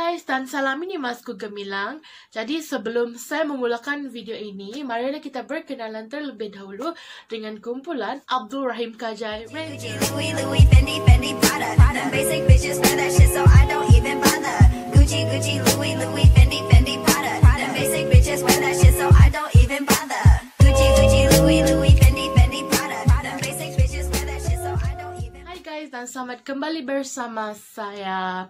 guys, dan salam ini Masku Gemilang. Jadi sebelum saya memulakan video ini, marilah kita berkenalan terlebih dahulu dengan kumpulan Abdul Rahim Kajai Ranger. Louis, Fendi, Prada. Them basic bitches wear that shit so I don't even bother. Gucci, Louis, Fendi, Prada. Them basic bitches wear that shit so I don't even bother. Gucci, Louis, Fendi, Prada. Them basic bitches wear that shit so I don't even. Hai guys, dan selamat kembali bersama saya.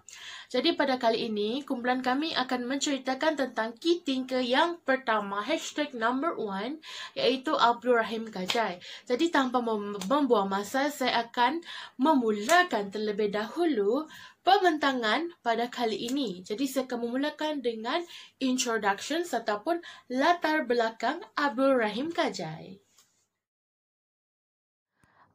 Jadi pada kali ini, kumpulan kami akan menceritakan tentang key thinker yang pertama, hashtag number 1, iaitu Abdul Rahim Kajai. Jadi tanpa membuang masa, saya akan memulakan terlebih dahulu pembentangan pada kali ini. Jadi saya akan memulakan dengan introduction ataupun latar belakang Abdul Rahim Kajai.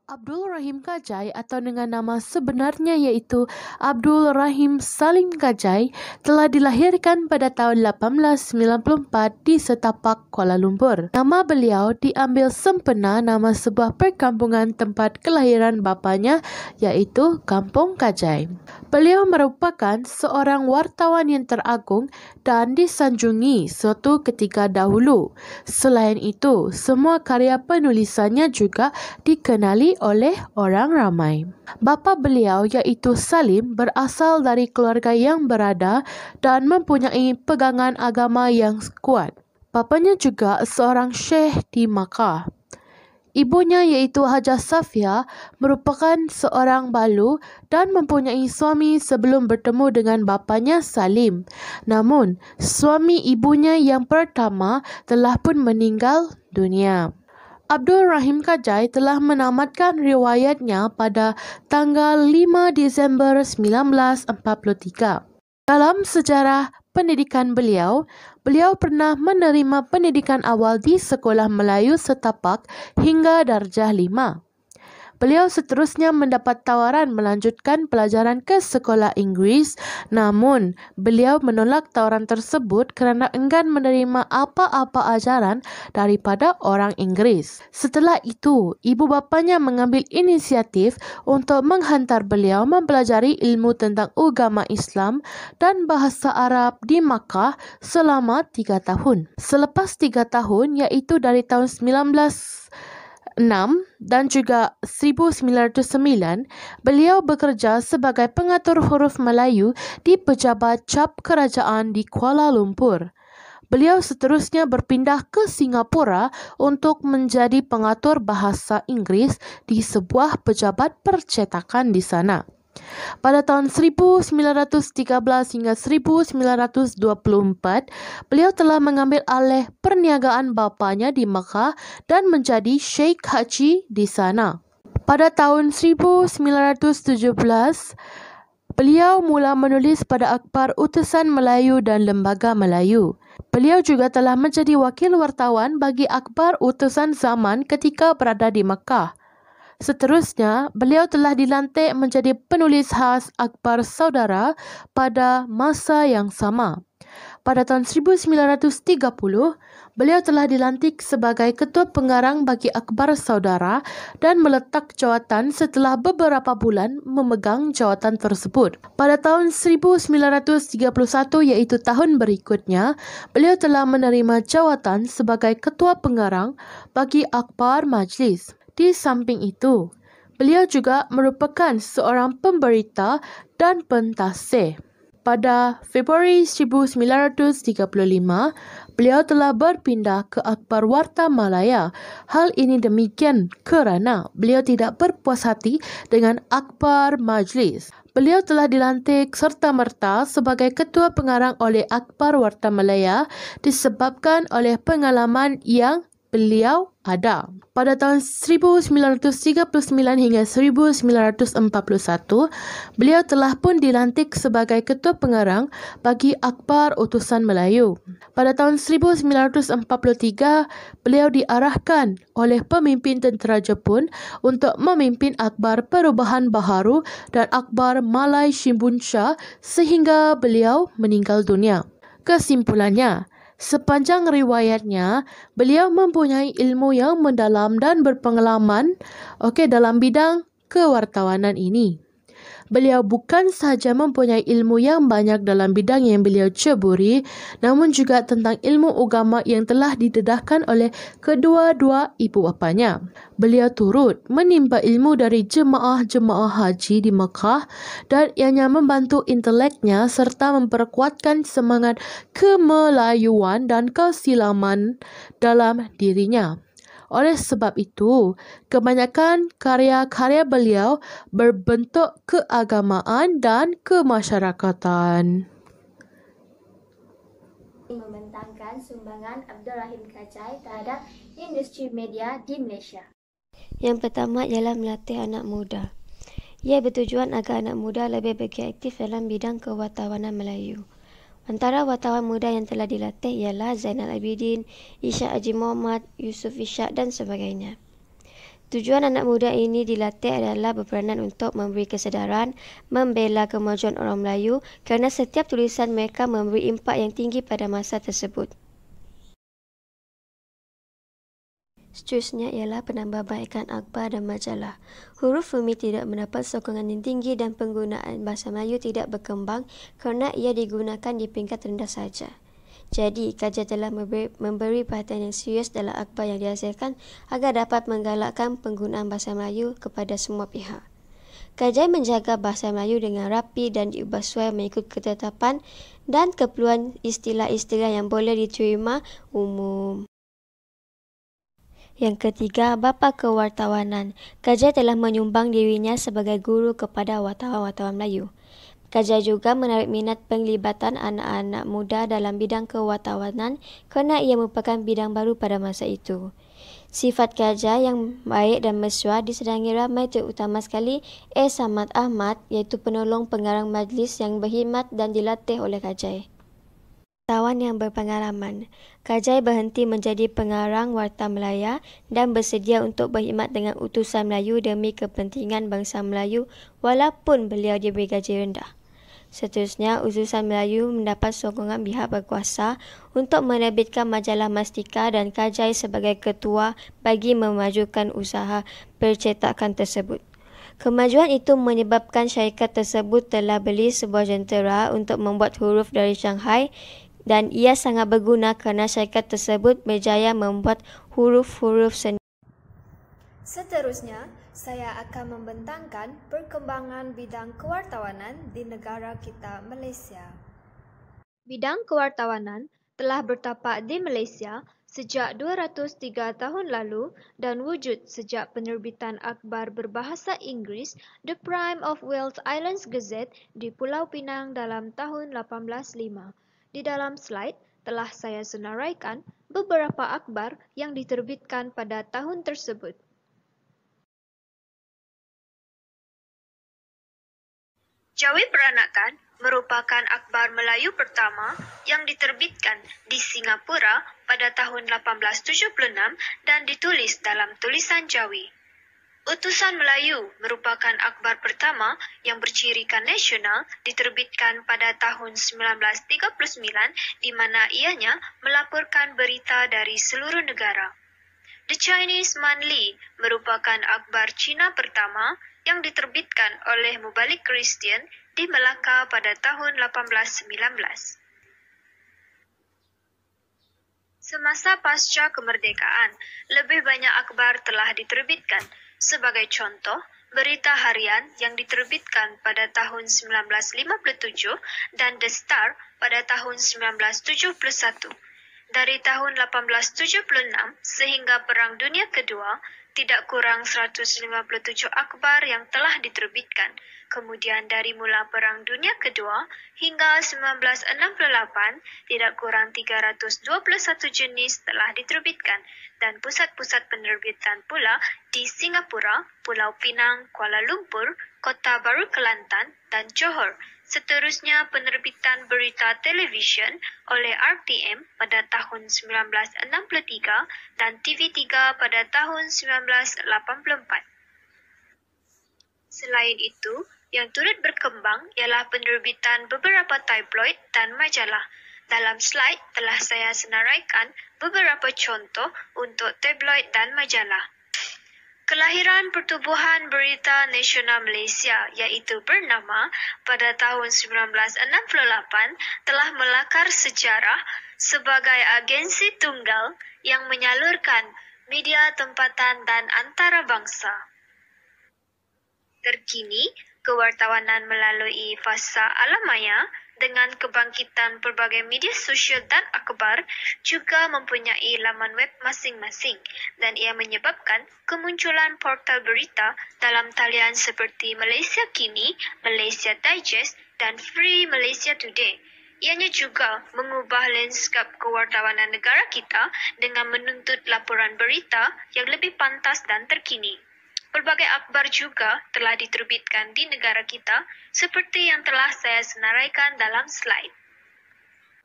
Abdul Rahim Kajai atau dengan nama sebenarnya iaitu Abdul Rahim Salim Kajai telah dilahirkan pada tahun 1894 di Setapak, Kuala Lumpur. Nama beliau diambil sempena nama sebuah perkampungan tempat kelahiran bapanya iaitu Kampung Kajai. Beliau merupakan seorang wartawan yang teragung dan disanjungi suatu ketika dahulu. Selain itu, semua karya penulisannya juga dikenali oleh orang ramai. Bapa beliau iaitu Salim berasal dari keluarga yang berada dan mempunyai pegangan agama yang kuat. Bapanya juga seorang syekh di Makkah. Ibunya iaitu Hajah Safia merupakan seorang balu dan mempunyai suami sebelum bertemu dengan bapanya Salim. Namun, suami ibunya yang pertama telah pun meninggal dunia. Abdul Rahim Kajai telah menamatkan riwayatnya pada tanggal 5 Disember 1943. Dalam sejarah pendidikan beliau pernah menerima pendidikan awal di Sekolah Melayu Setapak hingga darjah 5. Beliau seterusnya mendapat tawaran melanjutkan pelajaran ke sekolah Inggris, namun beliau menolak tawaran tersebut kerana enggan menerima apa-apa ajaran daripada orang Inggris. Setelah itu, ibu bapanya mengambil inisiatif untuk menghantar beliau mempelajari ilmu tentang agama Islam dan bahasa Arab di Makkah selama 3 tahun. Selepas 3 tahun, iaitu dari tahun 1906 dan juga 1909, beliau bekerja sebagai pengatur huruf Melayu di Pejabat Cap Kerajaan di Kuala Lumpur. Beliau seterusnya berpindah ke Singapura untuk menjadi pengatur bahasa Inggeris di sebuah pejabat percetakan di sana. Pada tahun 1913 hingga 1924, beliau telah mengambil alih perniagaan bapanya di Makkah dan menjadi Syekh Haji di sana. Pada tahun 1917, beliau mula menulis pada akhbar Utusan Melayu dan Lembaga Melayu. Beliau juga telah menjadi wakil wartawan bagi akhbar Utusan Zaman ketika berada di Makkah. Seterusnya, beliau telah dilantik menjadi penulis khas akhbar Saudara pada masa yang sama. Pada tahun 1930, beliau telah dilantik sebagai ketua pengarang bagi akhbar Saudara dan meletak jawatan setelah beberapa bulan memegang jawatan tersebut. Pada tahun 1931 iaitu tahun berikutnya, beliau telah menerima jawatan sebagai ketua pengarang bagi akhbar Majlis. Di samping itu, beliau juga merupakan seorang pemberita dan pentasih. Pada Februari 1935, beliau telah berpindah ke akhbar Warta Malaya. Hal ini demikian kerana beliau tidak berpuas hati dengan akhbar Majlis. Beliau telah dilantik serta-merta sebagai ketua pengarang oleh akhbar Warta Malaya disebabkan oleh pengalaman yang beliau ada. Pada tahun 1939 hingga 1941, beliau telah pun dilantik sebagai ketua pengarang bagi akhbar Utusan Melayu. Pada tahun 1943, beliau diarahkan oleh pemimpin tentera Jepun untuk memimpin akhbar Perubahan Baharu dan akhbar Malay Shimbun Shah sehingga beliau meninggal dunia. Kesimpulannya, sepanjang riwayatnya, beliau mempunyai ilmu yang mendalam dan berpengalaman dalam bidang kewartawanan ini. Beliau bukan sahaja mempunyai ilmu yang banyak dalam bidang yang beliau ceburi, namun juga tentang ilmu agama yang telah didedahkan oleh kedua-dua ibu bapanya. Beliau turut menimba ilmu dari jemaah-jemaah haji di Mekah dan ianya membantu inteleknya serta memperkuatkan semangat kemelayuan dan keislaman dalam dirinya. Oleh sebab itu, kebanyakan karya-karya beliau berbentuk keagamaan dan kemasyarakatan. Membentangkan sumbangan Abdul Rahim Kajai terhadap industri media di Malaysia. Yang pertama ialah melatih anak muda. Ia bertujuan agar anak muda lebih berkreatif dalam bidang kewartawanan Melayu. Antara wartawan muda yang telah dilatih ialah Zainal Abidin, Ishak Haji Muhammad, Yusuf Ishak dan sebagainya. Tujuan anak muda ini dilatih adalah berperanan untuk memberi kesedaran, membela kemajuan orang Melayu kerana setiap tulisan mereka memberi impak yang tinggi pada masa tersebut. Seterusnya ialah penambahbaikan akhbar dan majalah. Huruf Umi tidak mendapat sokongan yang tinggi dan penggunaan bahasa Melayu tidak berkembang kerana ia digunakan di peringkat rendah saja. Jadi, Kajai telah memberi perhatian yang serius dalam akhbar yang dihasilkan agar dapat menggalakkan penggunaan bahasa Melayu kepada semua pihak. Kajai menjaga bahasa Melayu dengan rapi dan diubah suai mengikut ketetapan dan keperluan istilah-istilah yang boleh diterima umum. Yang ketiga, bapa kewartawanan. Kajai telah menyumbang dirinya sebagai guru kepada wartawan-wartawan Melayu. Kajai juga menarik minat penglibatan anak-anak muda dalam bidang kewartawanan kerana ia merupakan bidang baru pada masa itu. Sifat Kajai yang baik dan mesra disedangi ramai, terutama sekali Samad Ahmad, iaitu penolong pengarang majlis yang berkhidmat dan dilatih oleh Kajai. Wartawan yang berpengalaman. Kajai berhenti menjadi pengarang Warta Melaya dan bersedia untuk berkhidmat dengan utusan Melayu demi kepentingan bangsa Melayu walaupun beliau diberi gaji rendah. Seterusnya, utusan Melayu mendapat sokongan pihak berkuasa untuk menerbitkan majalah Mastika dan Kajai sebagai ketua bagi memajukan usaha percetakan tersebut. Kemajuan itu menyebabkan syarikat tersebut telah beli sebuah jentera untuk membuat huruf dari Shanghai dan ia sangat berguna kerana syarikat tersebut berjaya membuat huruf-huruf sendiri. Seterusnya, saya akan membentangkan perkembangan bidang kewartawanan di negara kita, Malaysia. Bidang kewartawanan telah bertapak di Malaysia sejak 203 tahun lalu dan wujud sejak penerbitan akhbar berbahasa Inggeris The Prime of Wales Islands Gazette di Pulau Pinang dalam tahun 1805. Di dalam slide telah saya senaraikan beberapa akhbar yang diterbitkan pada tahun tersebut. Jawi Peranakan merupakan akhbar Melayu pertama yang diterbitkan di Singapura pada tahun 1876 dan ditulis dalam tulisan Jawi. Utusan Melayu merupakan akhbar pertama yang bercirikan nasional diterbitkan pada tahun 1939 di mana ianya melaporkan berita dari seluruh negara. The Chinese Monthly merupakan akhbar Cina pertama yang diterbitkan oleh Mubalik Kristian di Melaka pada tahun 1819. Semasa pasca kemerdekaan, lebih banyak akhbar telah diterbitkan. Sebagai contoh, Berita Harian yang diterbitkan pada tahun 1957 dan The Star pada tahun 1971. Dari tahun 1876 sehingga Perang Dunia Kedua, tidak kurang 157 akhbar yang telah diterbitkan. Kemudian dari mula Perang Dunia Kedua hingga 1968, tidak kurang 321 jenis telah diterbitkan dan pusat-pusat penerbitan pula di Singapura, Pulau Pinang, Kuala Lumpur, Kota Baru Kelantan dan Johor. Seterusnya penerbitan berita televisyen oleh RTM pada tahun 1963 dan TV3 pada tahun 1984. Selain itu, yang turut berkembang ialah penerbitan beberapa tabloid dan majalah. Dalam slide telah saya senaraikan beberapa contoh untuk tabloid dan majalah. Kelahiran Pertubuhan Berita Nasional Malaysia iaitu bernama pada tahun 1968 telah melakar sejarah sebagai agensi tunggal yang menyalurkan media tempatan dan antarabangsa. Terkini, kewartawanan melalui fasa alam maya dengan kebangkitan pelbagai media sosial dan akhbar juga mempunyai laman web masing-masing dan ia menyebabkan kemunculan portal berita dalam talian seperti Malaysia Kini, Malaysia Digest dan Free Malaysia Today. Ianya juga mengubah lanskap kewartawanan negara kita dengan menuntut laporan berita yang lebih pantas dan terkini. Pelbagai akhbar juga telah diterbitkan di negara kita seperti yang telah saya senaraikan dalam slide.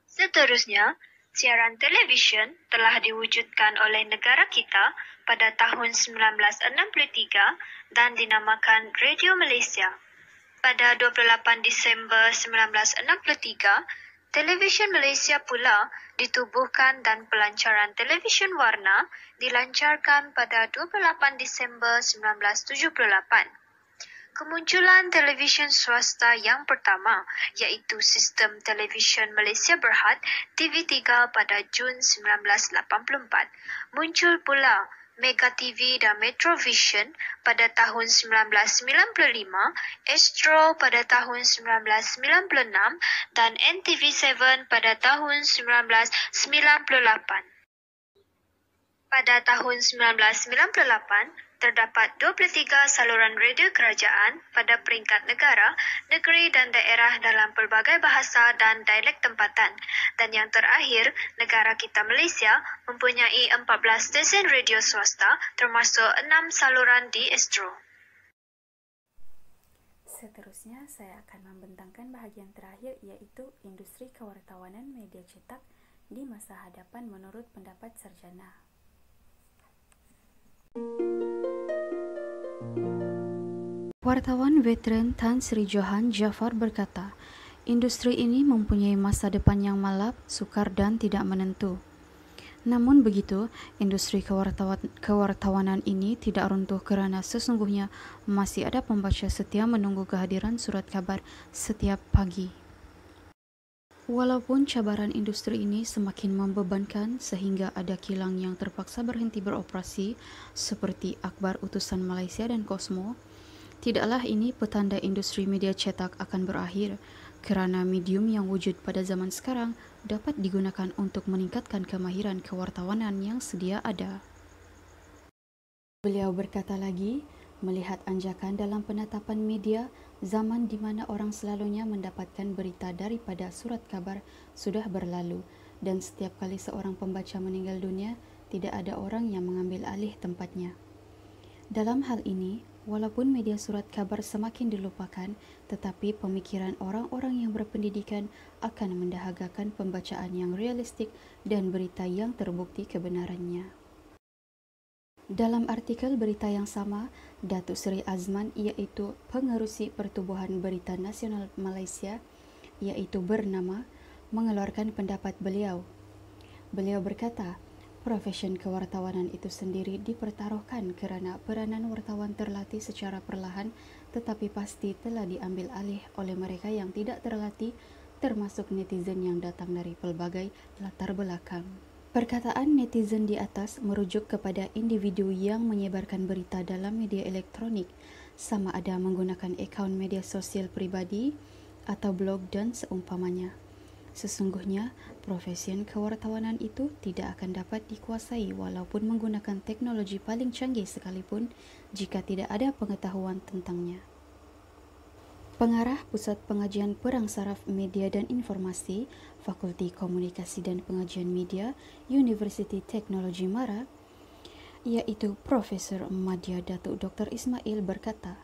Seterusnya, siaran televisyen telah diwujudkan oleh negara kita pada tahun 1963 dan dinamakan Radio Malaysia. Pada 28 Disember 1963, Televisyen Malaysia pula ditubuhkan dan pelancaran televisyen warna dilancarkan pada 28 Disember 1978. Kemunculan televisyen swasta yang pertama iaitu sistem televisyen Malaysia Berhad TV3 pada Jun 1984. Muncul pula Mega TV dan Metrovision pada tahun 1995, Astro pada tahun 1996 dan NTV7 pada tahun 1998. Pada tahun 1998, terdapat 23 saluran radio kerajaan pada peringkat negara, negeri dan daerah dalam pelbagai bahasa dan dialek tempatan. Dan yang terakhir, negara kita Malaysia mempunyai 14 stesen radio swasta termasuk 6 saluran di Astro. Seterusnya, saya akan membentangkan bahagian terakhir iaitu industri kewartawanan media cetak di masa hadapan menurut pendapat sarjana. Wartawan veteran Tan Sri Johan Jaafar berkata, industri ini mempunyai masa depan yang malap, sukar dan tidak menentu. Namun begitu, industri kewartawanan ini tidak runtuh kerana sesungguhnya masih ada pembaca setia menunggu kehadiran surat kabar setiap pagi. Walaupun cabaran industri ini semakin membebankan sehingga ada kilang yang terpaksa berhenti beroperasi seperti Akhbar Utusan Malaysia dan Kosmo, tidaklah ini petanda industri media cetak akan berakhir kerana medium yang wujud pada zaman sekarang dapat digunakan untuk meningkatkan kemahiran kewartawanan yang sedia ada. Beliau berkata lagi, melihat anjakan dalam penetapan media, zaman di mana orang selalunya mendapatkan berita daripada surat kabar sudah berlalu dan setiap kali seorang pembaca meninggal dunia, tidak ada orang yang mengambil alih tempatnya. Dalam hal ini, walaupun media surat kabar semakin dilupakan, tetapi pemikiran orang-orang yang berpendidikan akan mendahagakan pembacaan yang realistik dan berita yang terbukti kebenarannya. Dalam artikel berita yang sama, Datuk Seri Azman iaitu Pengerusi Pertubuhan Berita Nasional Malaysia iaitu bernama mengeluarkan pendapat beliau. Beliau berkata, profesion kewartawanan itu sendiri dipertaruhkan kerana peranan wartawan terlatih secara perlahan tetapi pasti telah diambil alih oleh mereka yang tidak terlatih termasuk netizen yang datang dari pelbagai latar belakang. Perkataan netizen di atas merujuk kepada individu yang menyebarkan berita dalam media elektronik, sama ada menggunakan akaun media sosial pribadi atau blog dan seumpamanya. Sesungguhnya, profesion kewartawanan itu tidak akan dapat dikuasai walaupun menggunakan teknologi paling canggih sekalipun jika tidak ada pengetahuan tentangnya. Pengarah Pusat Pengajian Perang Saraf Media dan Informasi, Fakulti Komunikasi dan Pengajian Media, Universiti Teknologi Mara, iaitu Profesor Madya Datuk Dr. Ismail berkata,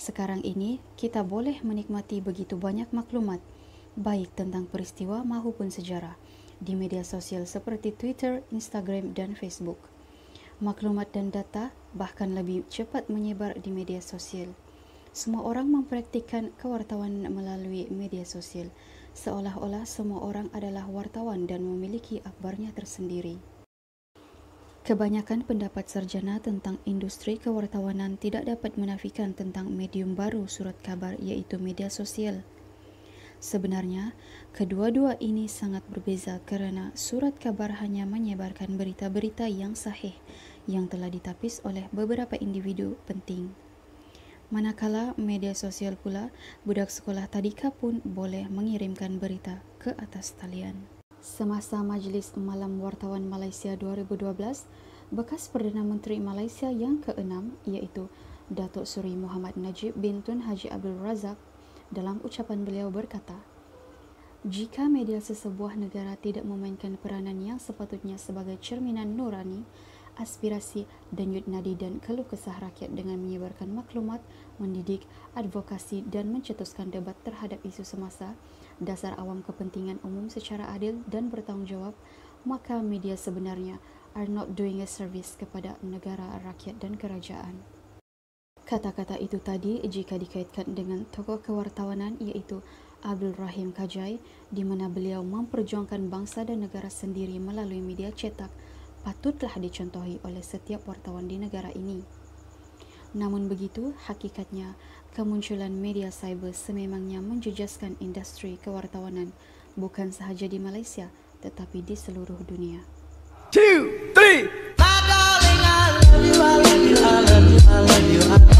sekarang ini kita boleh menikmati begitu banyak maklumat, baik tentang peristiwa maupun sejarah, di media sosial seperti Twitter, Instagram dan Facebook. Maklumat dan data bahkan lebih cepat menyebar di media sosial. Semua orang mempraktikkan kewartawan melalui media sosial, seolah-olah semua orang adalah wartawan dan memiliki akhbarnya tersendiri. Kebanyakan pendapat sarjana tentang industri kewartawanan tidak dapat menafikan tentang medium baru surat khabar iaitu media sosial. Sebenarnya, kedua-dua ini sangat berbeza kerana surat khabar hanya menyebarkan berita-berita yang sahih yang telah ditapis oleh beberapa individu penting. Manakala media sosial pula, budak sekolah tadika pun boleh mengirimkan berita ke atas talian. Semasa Majlis Malam Wartawan Malaysia 2012, bekas Perdana Menteri Malaysia yang ke-6 iaitu Datuk Seri Muhammad Najib bin Tun Haji Abdul Razak dalam ucapan beliau berkata, jika media sesebuah negara tidak memainkan peranan yang sepatutnya sebagai cerminan nurani, aspirasi, denyut nadi dan keluh kesah rakyat dengan menyebarkan maklumat, mendidik, advokasi dan mencetuskan debat terhadap isu semasa, dasar awam kepentingan umum secara adil dan bertanggungjawab, maka media sebenarnya are not doing a service kepada negara, rakyat dan kerajaan. Kata-kata itu tadi jika dikaitkan dengan tokoh kewartawanan iaitu Abdul Rahim Kajai, di mana beliau memperjuangkan bangsa dan negara sendiri melalui media cetak, patutlah dicontohi oleh setiap wartawan di negara ini. Namun begitu, hakikatnya kemunculan media cyber sememangnya menjejaskan industri kewartawanan bukan sahaja di Malaysia tetapi di seluruh dunia. 2, 3. My darling, I love you, I love you, I love you, I love you.